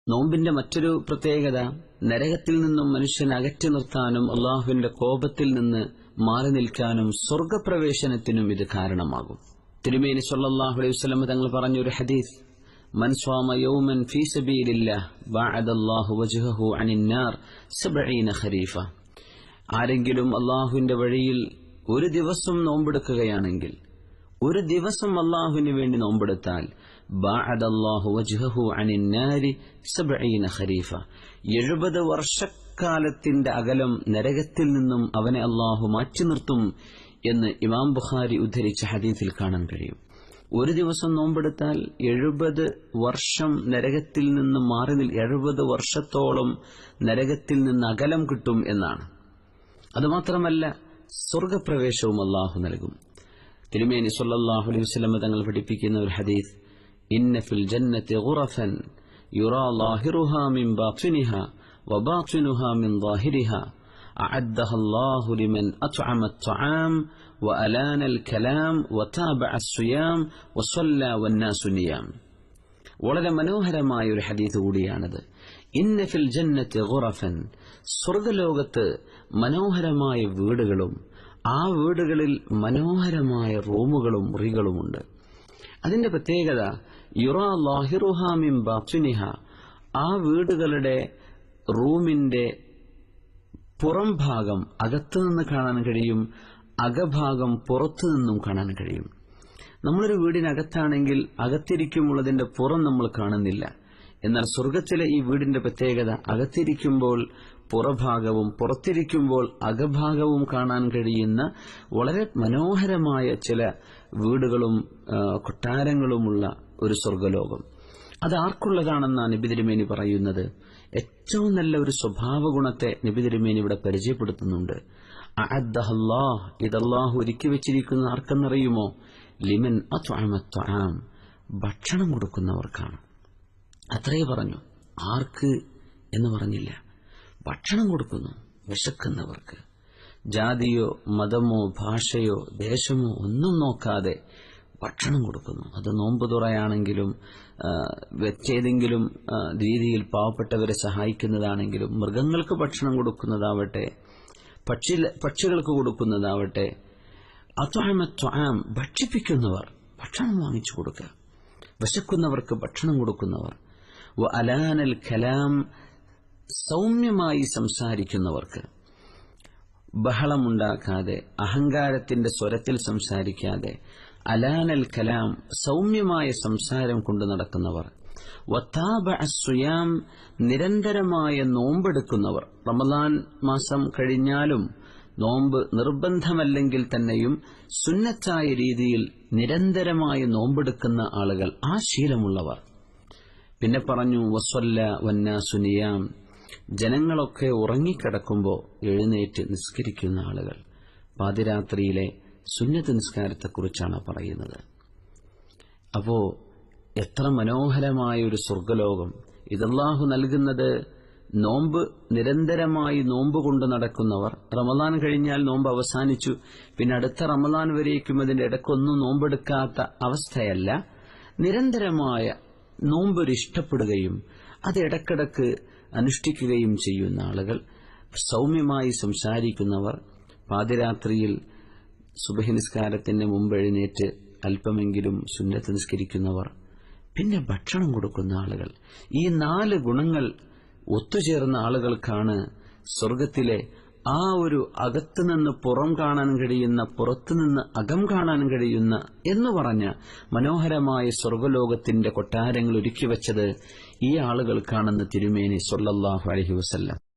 നോമ്പിന്റെ മറ്റൊരു പ്രത്യേകത, നരകത്തിൽ നിന്നും മനുഷ്യനെ അകറ്റി നിർത്താനും അള്ളാഹുവിന്റെ കോപത്തിൽ നിന്ന് മാറി നിൽക്കാനും സ്വർഗപ്രവേശനത്തിനും ഇത് കാരണമാകും. തിരുമേനി സ്വല്ലല്ലാഹു അലൈഹി വസല്ലം തങ്ങൾ പറഞ്ഞൊരു ഹദീസ്, മൻ സ്വാമ യൗമൻ ഫീ സബീലില്ലാഹ് ബഅദല്ലാഹു വജ്ഹഹു അനിന്നാർ 70 ഖരീഫ. ആരെങ്കിലും അള്ളാഹുവിന്റെ വഴിയിൽ ഒരു ദിവസം നോമ്പെടുക്കുകയാണെങ്കിൽ, ഒരു ദിവസം അള്ളാഹുവിന് വേണ്ടി നോമ്പെടുത്താൽ, ബഅദല്ലാഹു വജ്ഹഹു അനിന്നാരി 70 ഖരീഫ, 70 വർഷക്കാലത്തിന്റെ അകലം നരകത്തിൽ നിന്നും അവനെ അള്ളാഹു മാറ്റി നിർത്തും എന്ന് ഇമാം ബുഖാരി ഉദ്ധരിച്ച ഹദീസിൽ കാണാൻ കഴിയും. ഒരു ദിവസം നോമ്പെടുത്താൽ 70 വർഷം നരകത്തിൽ നിന്ന് മാറി 70 വർഷത്തോളം നരകത്തിൽ നിന്ന് അകലം കിട്ടും എന്നാണ്. അതുമാത്രമല്ല, സ്വർഗപ്രവേശവും അള്ളാഹു നൽകും. തിരുമേനി സ്വല്ലല്ലാഹു അലൈഹി വസല്ലം തങ്ങൾ പഠിപ്പിക്കുന്ന ഒരു ഹദീസ്, ഇന്ന ഫിൽ ജന്നത്തി ഗുറഫൻ യുറാ ളാഹിറുഹാ മിൻ ബാത്തിനിഹാ വബാത്തിനുഹാ മിൻ ളാഹിരിഹാ അഅദ്ദഹ അല്ലാഹു ലിമൻ അത്അമ അത്അം വഅലാന അൽകലാം വതാബഅ അസ്സിയാം വസല്ല വന്നാസു നിയാം. വളരെ മനോഹരമായ ഒരു ഹദീസ് കൂടിയാണിത്. ഇന്ന ഫിൽ ജന്നത്തി ഗുറഫൻ, സ്വർഗ്ഗലോകത്ത് മനോഹരമായ വീടുകളും ആ വീടുകളിൽ മനോഹരമായ റൂമുകളും മുറികളുമുണ്ട്. അതിന്റെ പ്രത്യേകത, യുറാ ളാഹിറുഹാ മിൻ ബാത്തിനിഹാ, ആ വീടുകളുടെ റൂമിന്റെ പുറം ഭാഗം അകത്തുനിന്ന് കാണാൻ കഴിയും, അകഭാഗം പുറത്തു നിന്നും കാണാൻ കഴിയും. നമ്മളൊരു വീടിനകത്താണെങ്കിൽ അകത്തിരിക്കുമ്പോഴതിന്റെ പുറം നമ്മൾ കാണുന്നില്ല. എന്നാൽ സ്വർഗത്തിലെ ഈ വീടിന്റെ പ്രത്യേകത, അകത്തിരിക്കുമ്പോൾ പുറഭാഗവും പുറത്തിരിക്കുമ്പോൾ അകഭാഗവും കാണാൻ കഴിയുന്ന വളരെ മനോഹരമായ ചില വീടുകളും കൊട്ടാരങ്ങളുമുള്ള ഒരു സ്വർഗലോകം. അത് ആർക്കുള്ളതാണെന്നാണ് നബി തിരുമേനി പറയുന്നത്. ഏറ്റവും നല്ല ഒരു സ്വഭാവ ഗുണത്തെ നബി തിരുമേനി ഇവിടെ പരിചയപ്പെടുത്തുന്നുണ്ട്. അഅദ്ദഹല്ലാഹ്, ഇതല്ലാഹു ഒരുക്കി വെച്ചിരിക്കുന്ന ആർക്കെന്നറിയുമോ? ലിമൻ അത്അമ അത്അം, ഭക്ഷണം കൊടുക്കുന്നവർക്കാണ്. അത്രേ പറഞ്ഞു, ആർക്ക് എന്ന് പറഞ്ഞില്ല. ഭക്ഷണം കൊടുക്കുന്നു വിശക്കുന്നവർക്ക്. ജാതിയോ മതമോ ഭാഷയോ ദേശമോ ഒന്നും നോക്കാതെ ഭക്ഷണം കൊടുക്കുന്നു. അത് നോമ്പ് തുറയാണെങ്കിലും വെച്ചേതെങ്കിലും രീതിയിൽ പാവപ്പെട്ടവരെ സഹായിക്കുന്നതാണെങ്കിലും, മൃഗങ്ങൾക്ക് ഭക്ഷണം കൊടുക്കുന്നതാവട്ടെ, പക്ഷികൾക്ക് കൊടുക്കുന്നതാവട്ടെ, അത്അമ അത്അം, ഭക്ഷിപ്പിക്കുന്നവർ, ഭക്ഷണം വാങ്ങിച്ചു കൊടുക്കുക, വിശക്കുന്നവർക്ക് ഭക്ഷണം കൊടുക്കുന്നവർ. വഅലാനൽ കലാം, സൗമ്യമായി സംസാരിക്കുന്നവർക്ക്, ബഹളമുണ്ടാക്കാതെ അഹങ്കാരത്തിന്റെ സ്വരത്തിൽ സംസാരിക്കാതെ അലാനൽ കലാം, സൗമ്യമായ സംസാരം കൊണ്ട് നടക്കുന്നവർ. വതാബഅ അസ്സിയാം, നിരന്തരമായ നോമ്പെടുക്കുന്നവർ. റമദാൻ മാസം കഴിഞ്ഞാലും നോമ്പ് നിർബന്ധമല്ലെങ്കിൽ തന്നെയും സുന്നത്തായ രീതിയിൽ നിരന്തരമായി നോമ്പെടുക്കുന്ന ആളുകൾ, ആ ശീലമുള്ളവർ. പിന്നെ പറഞ്ഞു, വസല്ല വന്നാസു നിയാം, ജനങ്ങളൊക്കെ ഉറങ്ങിക്കിടക്കുമ്പോൾ എഴുന്നേറ്റ് നിസ്കരിക്കുന്ന ആളുകൾ. പാതിരാത്രിയിലെ സുന്നത്ത് നിസ്കാരത്തെക്കുറിച്ചാണ് പറയുന്നത്. അപ്പോ എത്ര മനോഹരമായ ഒരു സ്വർഗലോകം ഇതല്ലാഹു നൽകുന്നത്. നോമ്പ് നിരന്തരമായി നോമ്പ് കൊണ്ട് നടക്കുന്നവർ, റമദാൻ കഴിഞ്ഞാൽ നോമ്പ് അവസാനിച്ചു, പിന്നെ അടുത്ത റമദാൻ വരേക്കും അതിന്റെ ഇടയ്ക്കൊന്നും നോമ്പെടുക്കാത്ത അവസ്ഥയല്ല. നിരന്തരമായ നോമ്പ് ഇഷ്ടപ്പെടുകയും അത് ഇടക്കിടക്ക് അനുഷ്ഠിക്കുകയും ചെയ്യുന്ന ആളുകൾ, സൗമ്യമായി സംസാരിക്കുന്നവർ, പാതിരാത്രിയിൽ സുബഹി നിസ്കാരത്തിന് മുമ്പ് എഴുന്നേറ്റ് അല്പമെങ്കിലും സുന്നത്ത് നിസ്കരിക്കുന്നവർ, പിന്നെ ഭക്ഷണം കൊടുക്കുന്ന ആളുകൾ. ഈ 4 ഗുണങ്ങൾ ഒത്തുചേർന്ന ആളുകൾക്കാണ് സ്വർഗത്തിലെ ആ ഒരു അകത്തുനിന്ന് പുറം കാണാൻ കഴിയുന്ന, പുറത്തുനിന്ന് അകം കാണാൻ കഴിയുന്ന എന്ന് പറഞ്ഞ മനോഹരമായ സ്വർഗലോകത്തിന്റെ കൊട്ടാരങ്ങൾ ഒരുക്കി വച്ചത് ഈ ആളുകൾക്കാണെന്ന് തിരുമേനി സ്വല്ലല്ലാഹു അലൈഹി വസല്ലം